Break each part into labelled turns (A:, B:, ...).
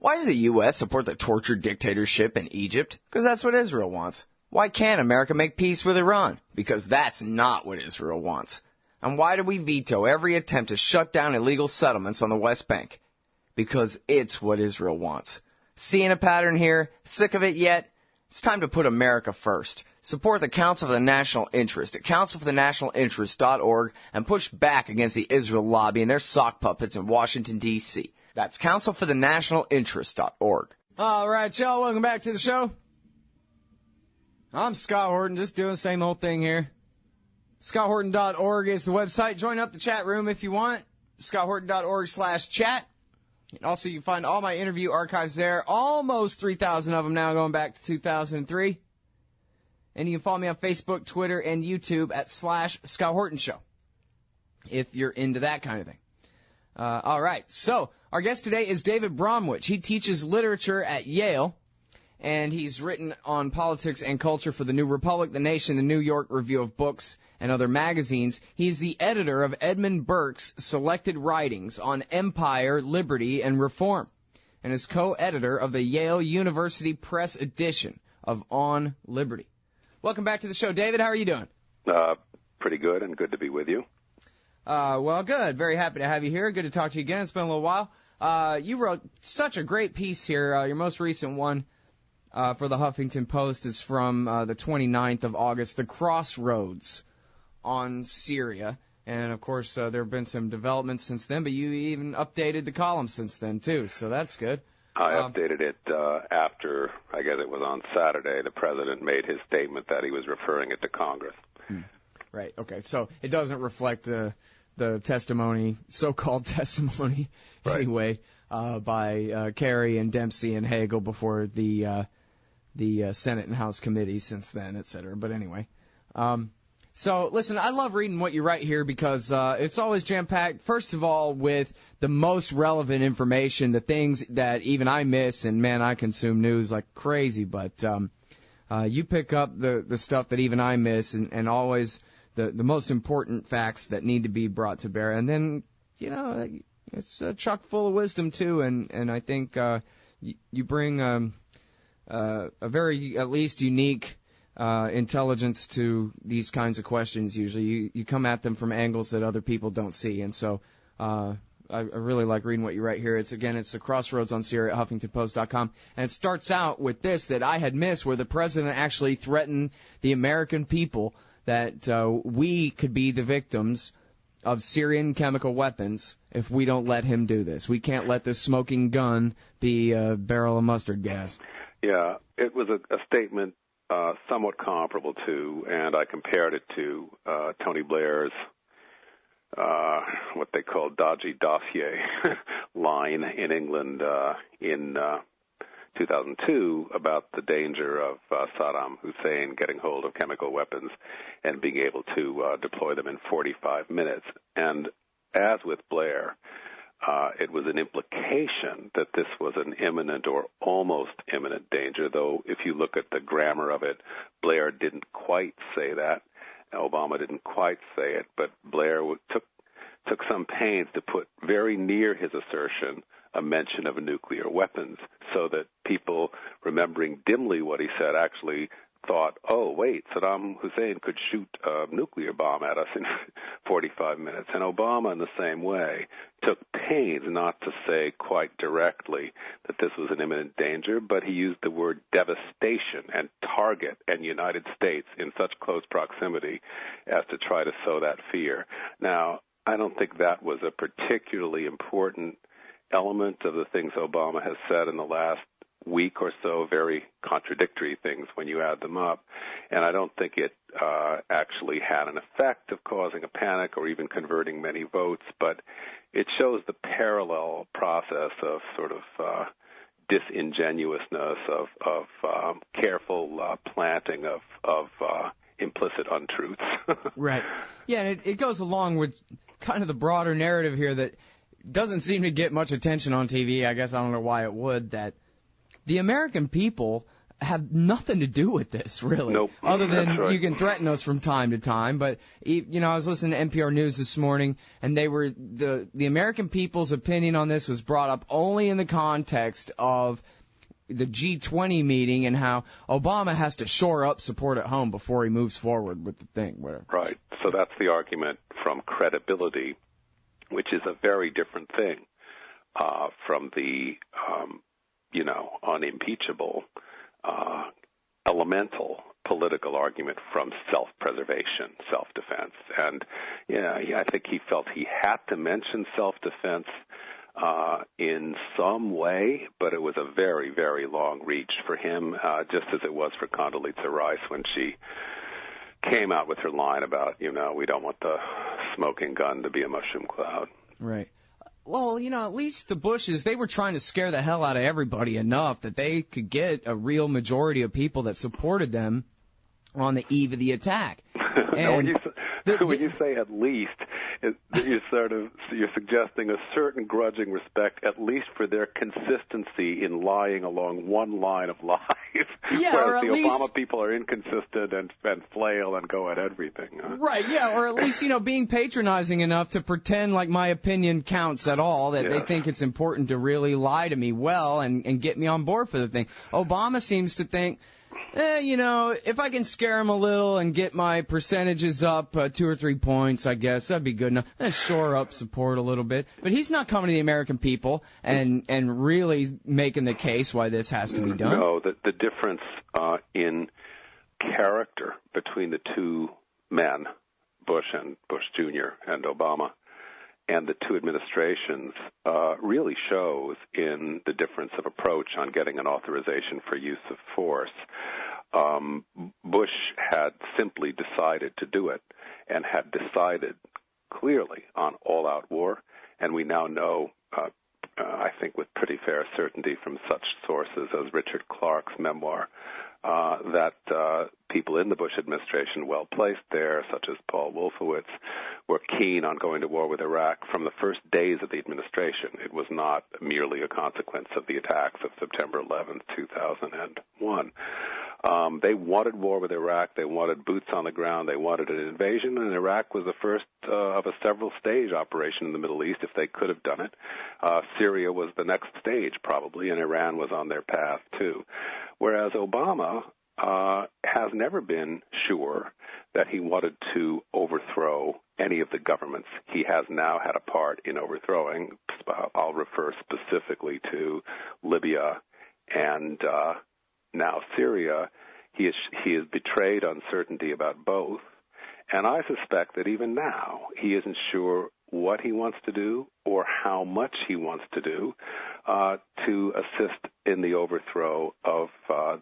A: Why does the U.S. support the tortured dictatorship in Egypt? Because that's what Israel wants. Why can't America make peace with Iran? Because that's not what Israel wants. And why do we veto every attempt to shut down illegal settlements on the West Bank? Because it's what Israel wants. Seeing a pattern here? Sick of it yet? It's time to put America first. Support the Council for the National Interest at councilforthenationalinterest.org and push back against the Israel lobby and their sock puppets in Washington, D.C. That's councilforthenationalinterest.org.
B: All right, y'all, welcome back to the show. I'm Scott Horton, just doing the same old thing here. ScottHorton.org is the website. Join up the chat room if you want. ScottHorton.org/chat. And also, you can find all my interview archives there. Almost 3,000 of them now, going back to 2003. And you can follow me on Facebook, Twitter, and YouTube at /Scott Horton Show, if you're into that kind of thing. All right, so our guest today is David Bromwich. He teaches literature at Yale, and he's written on politics and culture for the New Republic, The Nation, the New York Review of Books, and other magazines. He's the editor of Edmund Burke's selected writings on empire, liberty, and reform, and is co-editor of the Yale University Press edition of On Liberty. Welcome back to the show, David. How are you doing?
C: Pretty good, and good to be with you.
B: Well, good. Very happy to have you here. Good to talk to you again. It's been a little while. You wrote such a great piece here. Your most recent one for the Huffington Post is from the 29th of August, The Crossroads on Syria. And, of course, there have been some developments since then, but you even updated the column since then, too, so that's good.
C: I updated it after, I guess it was on Saturday, the president made his statement that he was referring it to Congress.
B: Right, okay, so it doesn't reflect the testimony, so-called testimony, right, anyway, by Kerry and Dempsey and Hagel before the Senate and House committees since then, et cetera. But anyway, so listen, I love reading what you write here because it's always jam-packed, first of all, with the most relevant information, the things that even I miss, and man, I consume news like crazy, but you pick up the stuff that even I miss, and always the most important facts that need to be brought to bear. And then, you know, it's chock full of wisdom, too, and I think you bring a very, at least, unique intelligence to these kinds of questions usually. You come at them from angles that other people don't see, and so I really like reading what you write here. It's the Crossroads on Syria at HuffingtonPost.com, and it starts out with this that I had missed, where the president actually threatened the American people that we could be the victims of Syrian chemical weapons if we don't let him do this. We can't let this smoking gun be a barrel of mustard gas. Yeah,
C: it was a statement somewhat comparable to, and I compared it to Tony Blair's what they call dodgy dossier line in England in 2002 about the danger of Saddam Hussein getting hold of chemical weapons and being able to deploy them in 45 minutes. And as with Blair, it was an implication that this was an imminent or almost imminent danger, though if you look at the grammar of it, Blair didn't quite say that. Obama didn't quite say it, but Blair took some pains to put very near his assertion a mention of nuclear weapons so that people, remembering dimly what he said, actually thought, oh, wait, Saddam Hussein could shoot a nuclear bomb at us in 45 minutes. And Obama, in the same way, took pains not to say quite directly that this was an imminent danger, but he used the word devastation and target and United States in such close proximity as to try to sow that fear. Now, I don't think that was a particularly important element of the things Obama has said in the last week or so, very contradictory things when you add them up. And I don't think it actually had an effect of causing a panic or even converting many votes, but it shows the parallel process of sort of disingenuousness, of careful planting of implicit untruths.
B: Right. Yeah, and it goes along with kind of the broader narrative here that doesn't seem to get much attention on TV. I guess I don't know why it would, that the American people have nothing to do with this, really.
C: Nope.
B: Other than
C: That's right.
B: you can threaten us from time to time. But, I was listening to NPR News this morning, and the American people's opinion on this was brought up only in the context of the G20 meeting and how Obama has to shore up support at home before he moves forward with the thing. Whatever.
C: Right. So that's the argument from credibility, which is a very different thing from the, unimpeachable, elemental political argument from self-preservation, self-defense. And, I think he felt he had to mention self-defense in some way, but it was a very, very long reach for him, just as it was for Condoleezza Rice when she came out with her line about, we don't want the smoking gun to be a mushroom cloud.
B: Right. Well, at least the Bushes, they were trying to scare the hell out of everybody enough that they could get a real majority of people that supported them on the eve of the attack. And
C: when you say at least, you're suggesting a certain grudging respect, at least for their consistency in lying along one line of lies.
B: Yeah,
C: whereas
B: or at
C: the
B: least
C: Obama people are inconsistent and flail and go at everything. Huh?
B: Right, yeah, or at least, being patronizing enough to pretend like my opinion counts at all, that they think it's important to really lie to me well and get me on board for the thing. Obama seems to think, if I can scare him a little and get my percentages up 2 or 3 points, I guess that'd be good enough. Then shore up support a little bit. But he's not coming to the American people and really making the case why this has to be done.
C: No, the difference in character between the two men, Bush and Bush Jr. and Obama, and the two administrations really shows in the difference of approach on getting an authorization for use of force. Bush had simply decided to do it and had decided clearly on all-out war, and we now know, I think with pretty fair certainty from such sources as Richard Clarke's memoir, that people in the Bush administration, well-placed there, such as Paul Wolfowitz, were keen on going to war with Iraq from the first days of the administration. It was not merely a consequence of the attacks of September 11th, 2001. They wanted war with Iraq. They wanted boots on the ground. They wanted an invasion, and Iraq was the first of a several-stage operation in the Middle East if they could have done it. Syria was the next stage, probably, and Iran was on their path, too. Whereas Obama has never been sure that he wanted to overthrow any of the governments he has now had a part in overthrowing. I'll refer specifically to Libya and now Syria. He is betrayed uncertainty about both, and I suspect that even now he isn't sure what he wants to do or how much he wants to do to assist in the overthrow of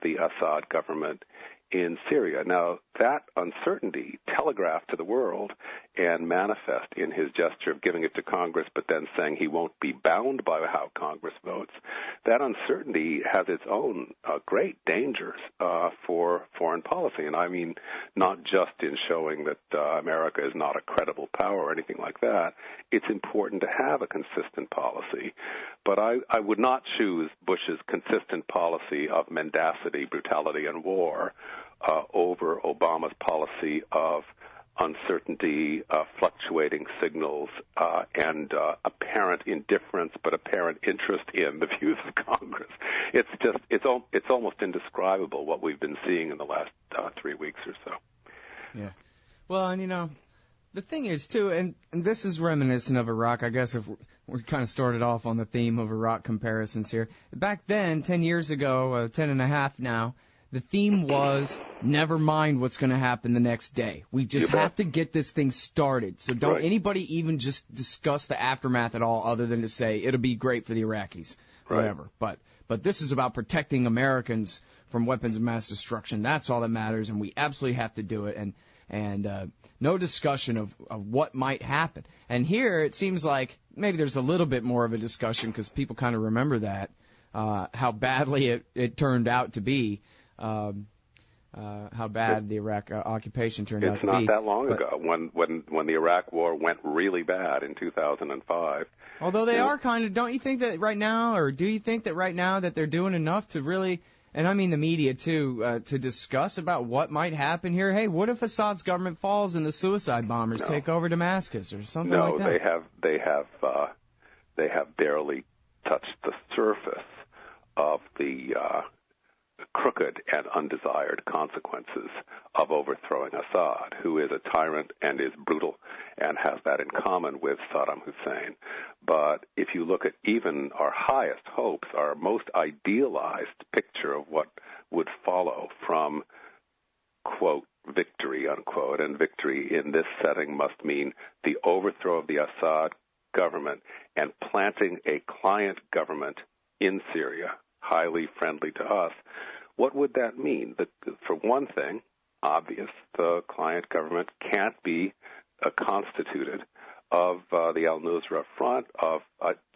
C: the Assad government in Syria. Now, that uncertainty telegraphed to the world and manifest in his gesture of giving it to Congress, but then saying he won't be bound by how Congress votes, that uncertainty has its own great dangers for foreign policy. And I mean not just in showing that America is not a credible power or anything like that. It's important to have a consistent policy. But I would not choose Bush's consistent policy of mendacity, brutality, and war over Obama's policy of uncertainty, fluctuating signals, and apparent indifference but apparent interest in the views of Congress. It's almost indescribable what we've been seeing in the last 3 weeks or so.
B: Yeah. Well, and the thing is, too, and this is reminiscent of Iraq, I guess, if we kind of started off on the theme of Iraq comparisons here. Back then, 10 years ago, 10 and a half now, the theme was, never mind what's going to happen the next day. We just have to get this thing started. So don't anybody even just discuss the aftermath at all other than to say it'll be great for the Iraqis, whatever. But this is about protecting Americans from weapons of mass destruction. That's all that matters, and we absolutely have to do it. And no discussion of what might happen. And here it seems like maybe there's a little bit more of a discussion because people kind of remember that, how badly it turned out to be. How bad the Iraq occupation turned out to be.
C: It's not that long ago when the Iraq War went really bad in 2005.
B: Although they are kind of, don't you think that right now, or do you think that right now that they're doing enough to really, and I mean the media too, to discuss about what might happen here. Hey, what if Assad's government falls and the suicide bombers take over Damascus or something like that?
C: No, they have barely touched the surface of the crooked and undesired consequences of overthrowing Assad, who is a tyrant and is brutal and has that in common with Saddam Hussein. But if you look at even our highest hopes, our most idealized picture of what would follow from, quote, victory, unquote, and victory in this setting must mean the overthrow of the Assad government and planting a client government in Syria, highly friendly to us. What would that mean? For one thing, obvious, the client government can't be constituted of the al-Nusra Front, of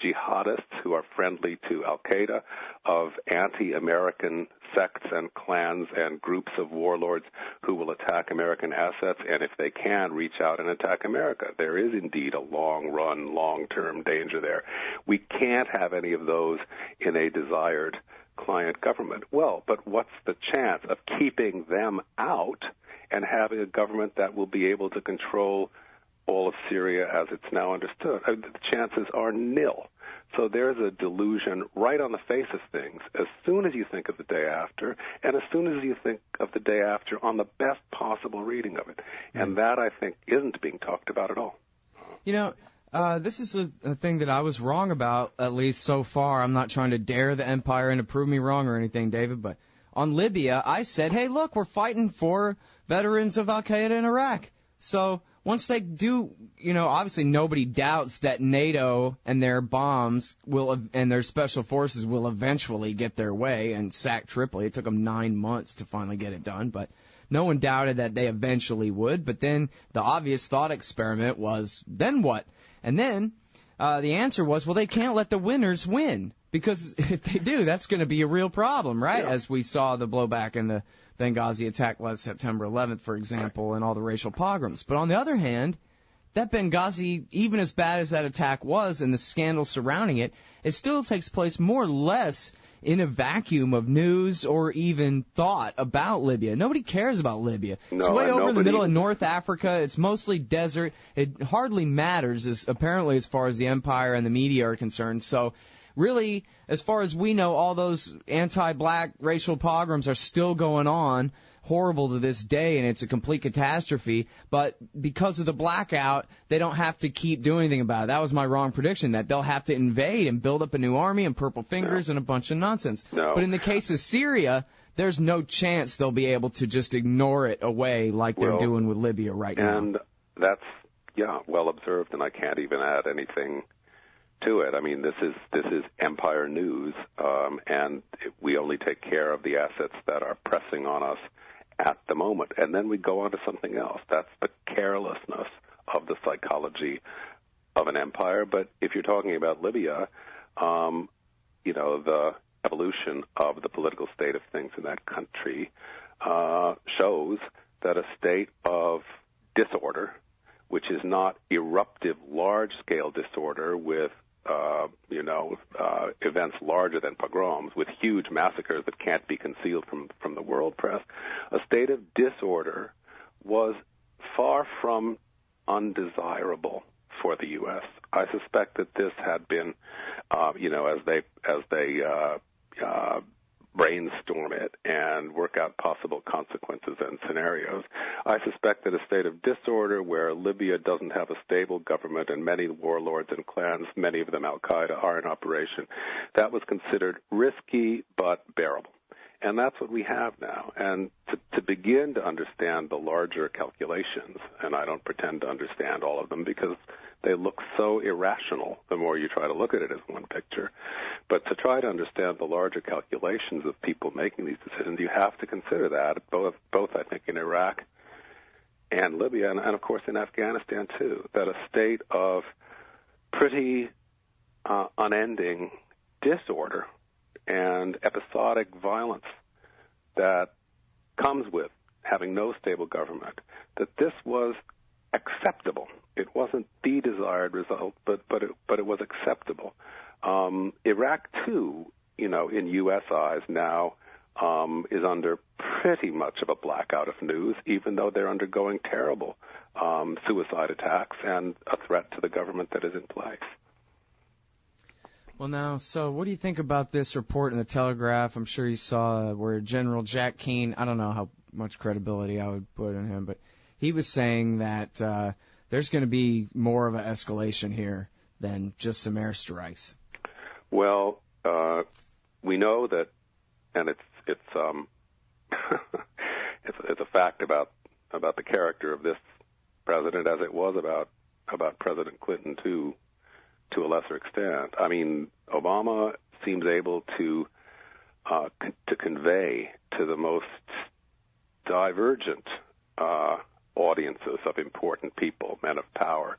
C: jihadists who are friendly to al-Qaeda, of anti-American sects and clans and groups of warlords who will attack American assets and, if they can, reach out and attack America. There is indeed a long-run, long-term danger there. We can't have any of those in a desired client government. Well, but what's the chance of keeping them out and having a government that will be able to control all of Syria as it's now understood? The chances are nil. So there's a delusion right on the face of things as soon as you think of the day after, and as soon as you think of the day after on the best possible reading of it. And that, I think, isn't being talked about at all.
B: You know, this is a thing that I was wrong about, at least so far. I'm not trying to dare the empire and to prove me wrong or anything, David, but on Libya, I said, hey, look, we're fighting for veterans of al-Qaeda in Iraq. So once they do, you know, obviously nobody doubts that NATO and their bombs and their special forces will eventually get their way and sack Tripoli. It took them 9 months to finally get it done, but no one doubted that they eventually would. But then the obvious thought experiment was, then what? And then the answer was, well, they can't let the winners win, because if they do, that's going to be a real problem, right? Yeah. As we saw the blowback in the Benghazi attack last September 11th, for example, and all the racial pogroms. But on the other hand, that Benghazi, even as bad as that attack was and the scandal surrounding it, it still takes place more or less in a vacuum of news or even thought about Libya. Nobody cares about Libya.
C: No,
B: it's way over in the middle of North Africa. It's mostly desert. It hardly matters, apparently, as far as the empire and the media are concerned. So really, as far as we know, all those anti-black racial pogroms are still going on, horrible to this day, and it's a complete catastrophe. But because of the blackout, they don't have to keep doing anything about it. That was my wrong prediction, that they'll have to invade and build up a new army and purple fingers and a bunch of nonsense.
C: No.
B: But in the case of Syria, there's no chance they'll be able to just ignore it away like they're doing with Libya right now.
C: And that's, well observed, and I can't even add anything to it. I mean, this is empire news, and we only take care of the assets that are pressing on us at the moment, and then we go on to something else. That's the carelessness of the psychology of an empire. But if you're talking about Libya, the evolution of the political state of things in that country shows that a state of disorder, which is not eruptive, large-scale disorder with events larger than pogroms, with huge massacres that can't be concealed from the world press. A state of disorder was far from undesirable for the U.S. I suspect that this had been, as they brainstorm it and work out possible consequences and scenarios, I suspect that a state of disorder where Libya doesn't have a stable government and many warlords and clans, many of them al-Qaeda, are in operation, that was considered risky but bearable. And that's what we have now. And to begin to understand the larger calculations, and I don't pretend to understand all of them because they look so irrational the more you try to look at it as one picture, but to try to understand the larger calculations of people making these decisions, you have to consider that, both I think, in Iraq and Libya, and of course in Afghanistan too, that a state of pretty unending disorder and episodic violence that comes with having no stable government, that this was acceptable. It wasn't the desired result, but it was acceptable. Iraq, too, in U.S. eyes now is under pretty much of a blackout of news, even though they're undergoing terrible suicide attacks and a threat to the government that is in place.
B: Well, now, so what do you think about this report in the Telegraph? I'm sure you saw where General Jack Keane, I don't know how much credibility I would put in him, but he was saying that there's going to be more of an escalation here than just some airstrikes.
C: Well, we know that, and it's it's a fact about the character of this president, as it was about President Clinton to a lesser extent. I mean, Obama seems able to convey to the most divergent audiences of important people, men of power,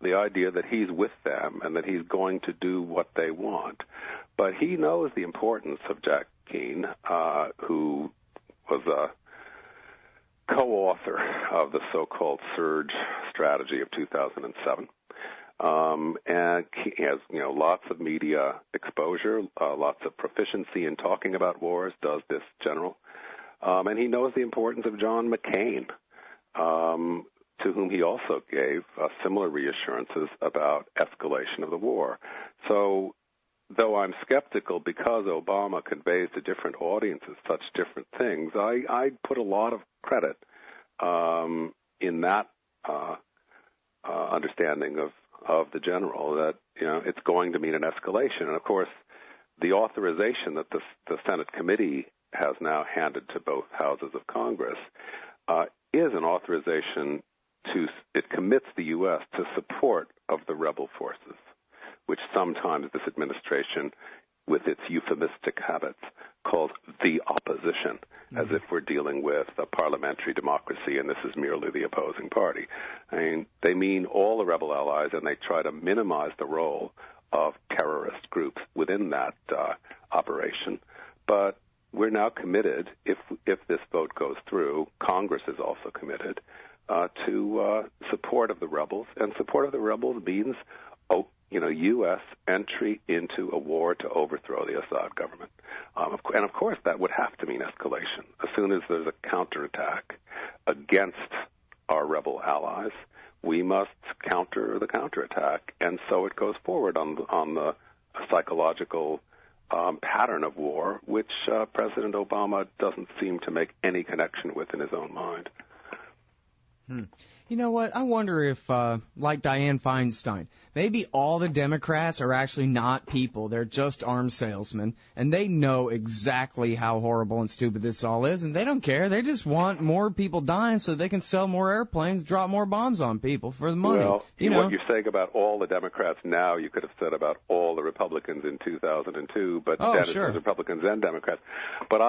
C: the idea that he's with them and that he's going to do what they want. But he knows the importance of Jack Keane, who was a co-author of the so-called surge strategy of 2007. And he has, lots of media exposure, lots of proficiency in talking about wars, does this general. And he knows the importance of John McCain, to whom he also gave similar reassurances about escalation of the war. So, though I'm skeptical because Obama conveys to different audiences such different things, I put a lot of credit in that understanding of the general that it's going to mean an escalation. And of course, the authorization that the Senate committee has now handed to both houses of Congress is an authorization it commits the U.S. to support of the rebel forces, which sometimes this administration, with its euphemistic habits, calls the opposition, as if we're dealing with a parliamentary democracy and this is merely the opposing party. I mean, they mean all the rebel allies, and they try to minimize the role of terrorist groups within that operation. But we're now committed, if this vote goes through, Congress is also committed to support of the rebels, and support of the rebels means U.S. entry into a war to overthrow the Assad government. And of course, that would have to mean escalation. As soon as there's a counterattack against our rebel allies, we must counter the counterattack. And so it goes forward on the psychological pattern of war, which President Obama doesn't seem to make any connection with in his own mind.
B: You know what? I wonder if, like Dianne Feinstein, maybe all the Democrats are actually not people. They're just arms salesmen, and they know exactly how horrible and stupid this all is, and they don't care. They just want more people dying so they can sell more airplanes, drop more bombs on people for the money.
C: Well, what you're saying about all the Democrats now, you could have said about all the Republicans in 2002, but then it was Republicans and Democrats. But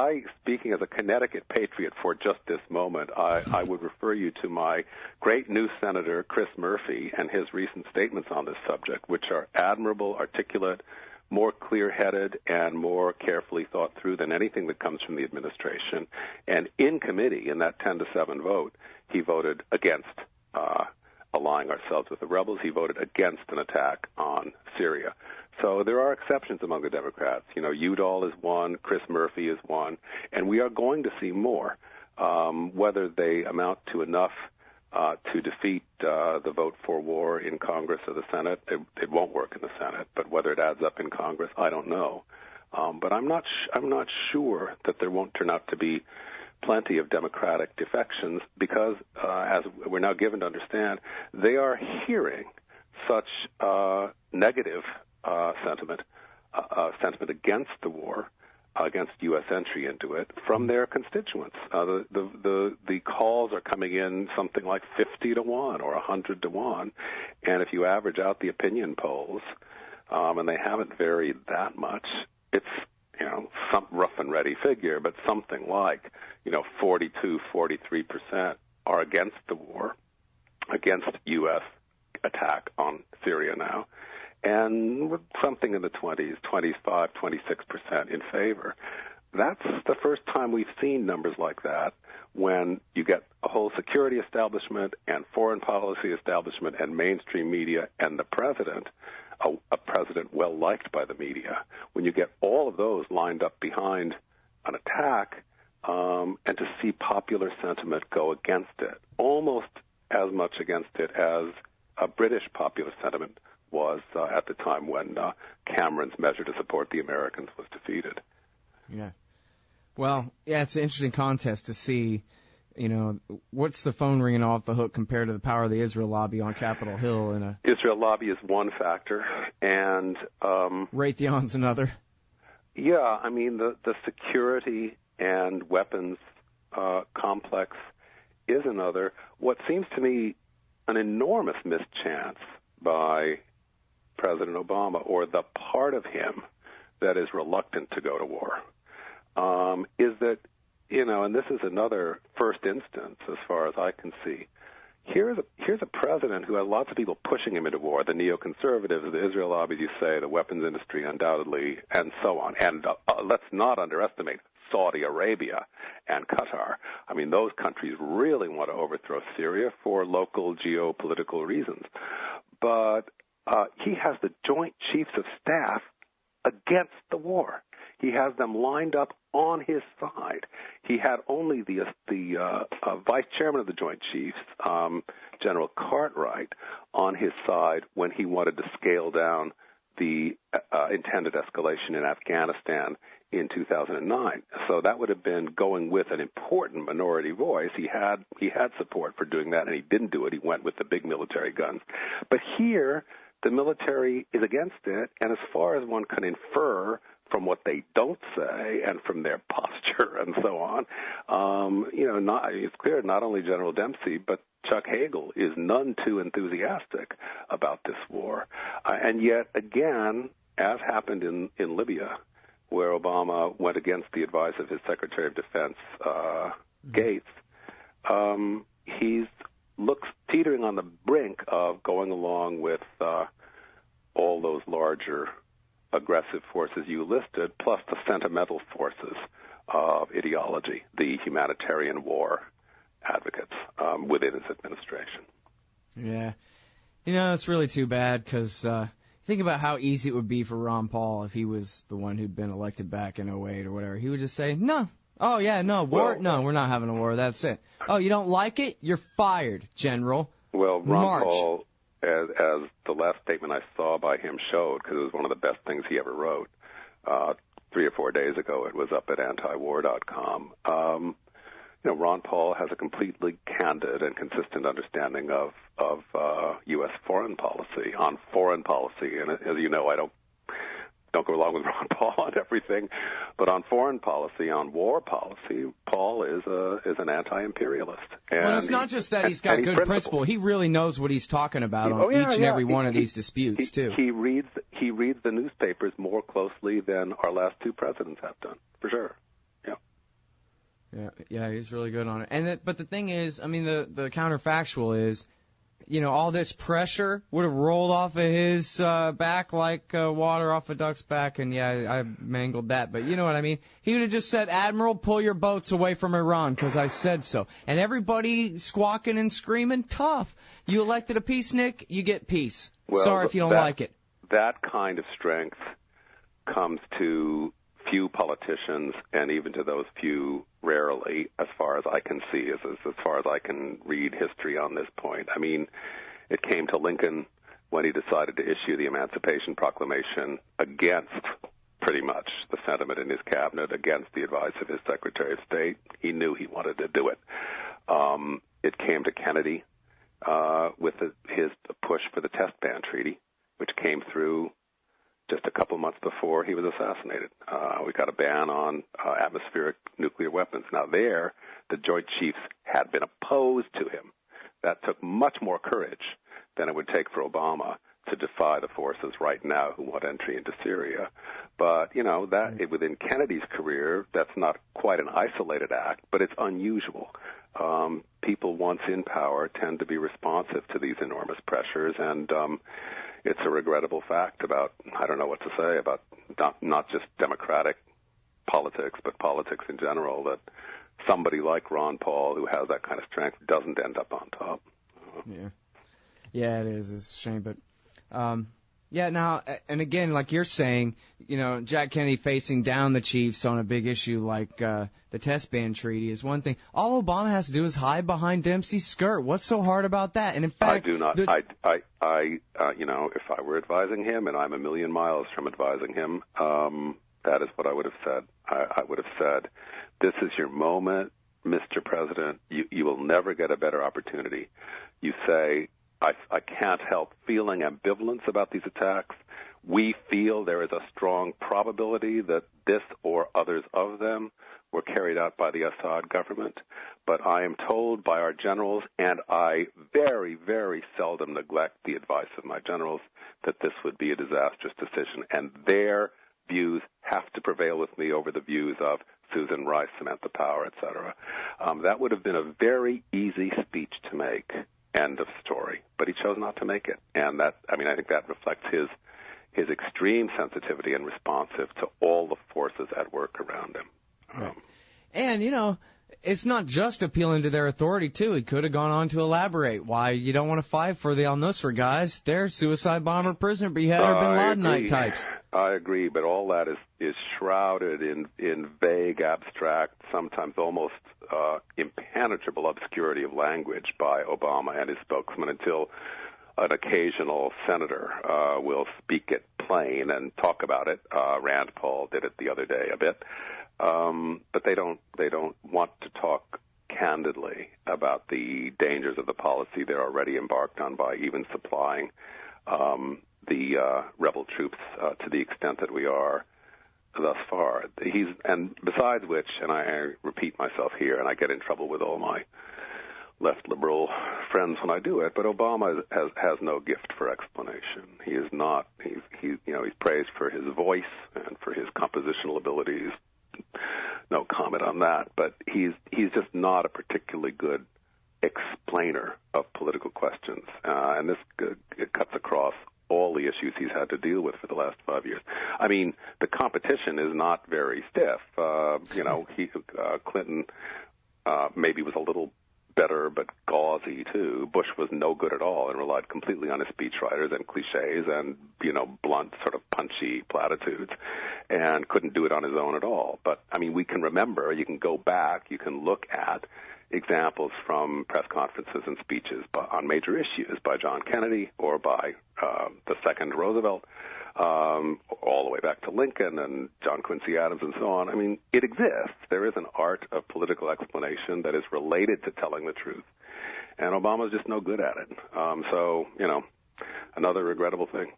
C: speaking as a Connecticut patriot for just this moment, I would refer you to my great new Senator Chris Murphy and his recent statements on this subject, which are admirable, articulate, more clear-headed, and more carefully thought through than anything that comes from the administration. And in committee, in that 10-7 vote, he voted against allying ourselves with the rebels. He voted against an attack on Syria. So there are exceptions among the Democrats. Udall is one, Chris Murphy is one, and we are going to see more. Whether they amount to enough to defeat the vote for war in Congress or the Senate, it won't work in the Senate. But whether it adds up in Congress, I don't know. But I'm not sure that there won't turn out to be plenty of Democratic defections because, as we're now given to understand, they are hearing such negative sentiment against the war, against U.S. entry into it, from their constituents. The calls are coming in something like 50-1 or 100-1, and if you average out the opinion polls, and they haven't varied that much, it's some rough and ready figure, but something like 42-43% are against the war, against U.S. attack on Syria now, and something in the 20s, 25, 26% in favor. That's the first time we've seen numbers like that when you get a whole security establishment and foreign policy establishment and mainstream media and the president a president well-liked by the media. When you get all of those lined up behind an attack, and to see popular sentiment go against it, almost as much against it as British popular sentiment was at the time when Cameron's measure to support the Americans was defeated.
B: Yeah. Well, yeah, it's an interesting contest to see, what's the phone ringing off the hook compared to the power of the Israel lobby on Capitol Hill.
C: Israel lobby is one factor, and
B: Raytheon's another.
C: Yeah, I mean, the security and weapons complex is another. What seems to me an enormous mischance by President Obama, or the part of him that is reluctant to go to war, is that, and this is another first instance as far as I can see. Here's a president who has lots of people pushing him into war, the neoconservatives, the Israel lobby, you say, the weapons industry undoubtedly, and so on. And let's not underestimate Saudi Arabia and Qatar. I mean, those countries really want to overthrow Syria for local geopolitical reasons. But he has the Joint Chiefs of Staff against the war. He has them lined up on his side. He had only the vice chairman of the Joint Chiefs, General Cartwright, on his side when he wanted to scale down the intended escalation in Afghanistan in 2009. So that would have been going with an important minority voice. He had support for doing that, and he didn't do it. He went with the big military guns. But here, the military is against it, and as far as one can infer from what they don't say and from their posture and so on, it's clear not only General Dempsey, but Chuck Hagel is none too enthusiastic about this war. And yet, again, as happened in Libya, where Obama went against the advice of his Secretary of Defense, Gates, he's looks teetering on the brink of going along with all those larger aggressive forces you listed, plus the sentimental forces of ideology, the humanitarian war advocates within his administration.
B: Yeah. It's really too bad because think about how easy it would be for Ron Paul if he was the one who'd been elected back in 2008 or whatever. He would just say, no. Oh, yeah, no, war?
C: Well,
B: no, we're not having a war. That's it. Oh, you don't like it? You're fired, General.
C: Well, Ron
B: March.
C: Paul, as the last statement I saw by him showed, because it was one of the best things he ever wrote, 3 or 4 days ago, it was up at antiwar.com. Ron Paul has a completely candid and consistent understanding of U.S. foreign policy. On foreign policy, and as you know, I don't go along with Ron Paul on everything, but on foreign policy, on war policy, Paul is an anti-imperialist.
B: Well, it's not just that he's got good principle. He really knows what he's talking about on each and every one of these disputes, too.
C: He reads the newspapers more closely than our last two presidents have done, for sure.
B: Yeah, he's really good on it. But the thing is, I mean, the counterfactual is, all this pressure would have rolled off of his back like water off a duck's back, and I mangled that. But you know what I mean? He would have just said, Admiral, pull your boats away from Iran, because I said so. And everybody squawking and screaming, tough. You elected a peacenik, you get peace.
C: Well,
B: sorry if you don't like it. That
C: kind of strength comes to few politicians, and even to those few rarely, as far as I can see, as far as I can read history on this point. I mean, it came to Lincoln when he decided to issue the Emancipation Proclamation against pretty much the sentiment in his cabinet, against the advice of his Secretary of State. He knew he wanted to do it. It came to Kennedy with his push for the Test Ban Treaty, which came through just a couple months before he was assassinated. We got a ban on atmospheric nuclear weapons. Now there, the Joint Chiefs had been opposed to him. That took much more courage than it would take for Obama to defy the forces right now who want entry into Syria. But, within Kennedy's career, that's not quite an isolated act, but it's unusual. People once in power tend to be responsive to these enormous pressures, and it's a regrettable fact about, I don't know what to say, about not just democratic politics, but politics in general, that somebody like Ron Paul, who has that kind of strength, doesn't end up on top.
B: Yeah, it is. It's a shame. But Yeah, now, and again, like you're saying, Jack Kennedy facing down the Chiefs on a big issue like the test ban treaty is one thing. All Obama has to do is hide behind Dempsey's skirt. What's so hard about that? And in fact,
C: I do not. If I were advising him, and I'm a million miles from advising him, that is what I would have said. I would have said, "This is your moment, Mr. President. You will never get a better opportunity." You say, I can't help feeling ambivalence about these attacks. We feel there is a strong probability that this or others of them were carried out by the Assad government. But I am told by our generals, and I very, very seldom neglect the advice of my generals, that this would be a disastrous decision. And their views have to prevail with me over the views of Susan Rice, Samantha Power, etc. That would have been a very easy speech to make. End of story. But he chose not to make it. And I think that reflects his extreme sensitivity and responsive to all the forces at work around him.
B: Right. And, it's not just appealing to their authority, too. He could have gone on to elaborate why you don't want to fight for the al-Nusra guys. They're suicide bomber, prisoner beheader, bin Ladenite types.
C: I agree, but all that is shrouded in vague, abstract, sometimes almost impenetrable obscurity of language by Obama and his spokesman until an occasional senator will speak it plain and talk about it. Rand Paul did it the other day a bit. But they don't want to talk candidly about the dangers of the policy they're already embarked on by even supplying the rebel troops to the extent that we are thus far. And besides which, and I repeat myself here, and I get in trouble with all my left liberal friends when I do it, but Obama has no gift for explanation. He is not. He's praised for his voice and for his compositional abilities. No comment on that, but he's just not a particularly good explainer of political questions, and this it cuts across all the issues he's had to deal with for the last 5 years. I mean, the competition is not very stiff. Clinton maybe was a little better, but gauzy too. Bush was no good at all and relied completely on his speechwriters and cliches and blunt, sort of punchy platitudes, and couldn't do it on his own at all. But I mean, we can remember. You can go back. You can look at examples from press conferences and speeches on major issues by John Kennedy or by the second Roosevelt, all the way back to Lincoln and John Quincy Adams and so on. I mean, it exists. There is an art of political explanation that is related to telling the truth, and Obama's just no good at it. Another regrettable thing.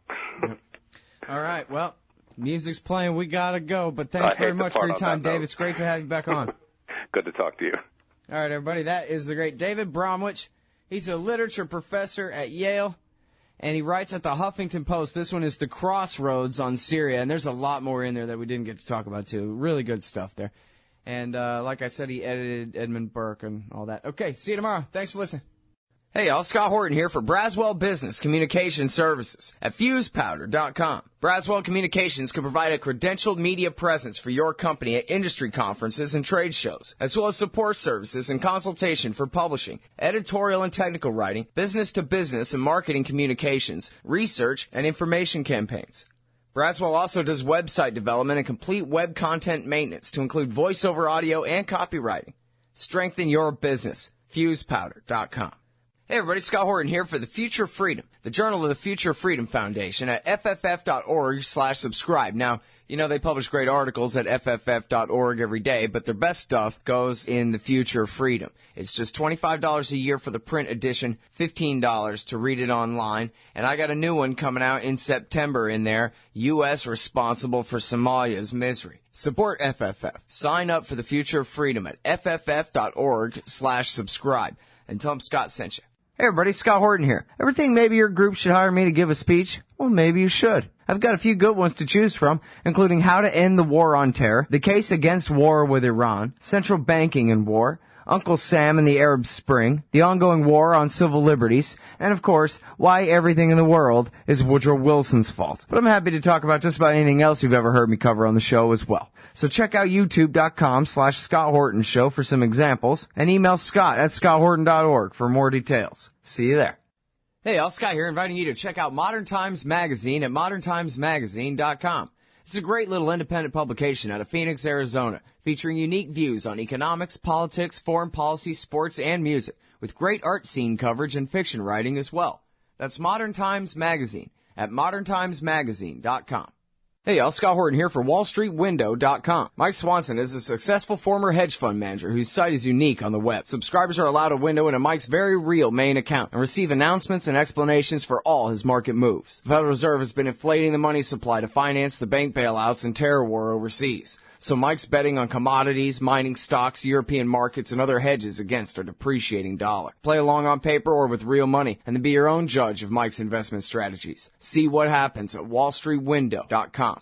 B: All right, well, music's playing. We got to go, but thanks very much for your time, Dave. It's great to have you back on.
C: Good to talk to you.
B: All right, everybody, that is the great David Bromwich. He's a literature professor at Yale, and he writes at the Huffington Post. This one is the Crossroads on Syria, and there's a lot more in there that we didn't get to talk about, too. Really good stuff there. And like I said, he edited Edmund Burke and all that. Okay, see you tomorrow. Thanks for listening.
A: Hey y'all, Scott Horton here for Braswell Business Communication Services at FusePowder.com. Braswell Communications can provide a credentialed media presence for your company at industry conferences and trade shows, as well as support services and consultation for publishing, editorial and technical writing, business-to-business and marketing communications, research, and information campaigns. Braswell also does website development and complete web content maintenance to include voiceover audio and copywriting. Strengthen your business. FusePowder.com. Hey everybody, Scott Horton here for The Future of Freedom, the Journal of the Future of Freedom Foundation at fff.org/subscribe. Now, they publish great articles at fff.org every day, but their best stuff goes in The Future of Freedom. It's just $25 a year for the print edition, $15 to read it online, and I got a new one coming out in September in there, U.S. Responsible for Somalia's Misery. Support FFF. Sign up for The Future of Freedom at fff.org/subscribe and tell them Scott sent you. Hey everybody, Scott Horton here. Ever think maybe your group should hire me to give a speech? Well, maybe you should. I've got a few good ones to choose from, including how to end the war on terror, the case against war with Iran, central banking in war, Uncle Sam and the Arab Spring, the ongoing war on civil liberties, and of course, why everything in the world is Woodrow Wilson's fault. But I'm happy to talk about just about anything else you've ever heard me cover on the show as well. So check out youtube.com/Scott Horton Show for some examples, and email Scott at scotthorton.org for more details. See you there. Hey, y'all, Scott here, inviting you to check out Modern Times Magazine at moderntimesmagazine.com. It's a great little independent publication out of Phoenix, Arizona, featuring unique views on economics, politics, foreign policy, sports, and music, with great art scene coverage and fiction writing as well. That's Modern Times Magazine at moderntimesmagazine.com. Hey, y'all, Scott Horton here for WallStreetWindow.com. Mike Swanson is a successful former hedge fund manager whose site is unique on the web. Subscribers are allowed a window into Mike's very real main account and receive announcements and explanations for all his market moves. The Federal Reserve has been inflating the money supply to finance the bank bailouts and terror war overseas. So Mike's betting on commodities, mining stocks, European markets, and other hedges against a depreciating dollar. Play along on paper or with real money, and then be your own judge of Mike's investment strategies. See what happens at WallStreetWindow.com.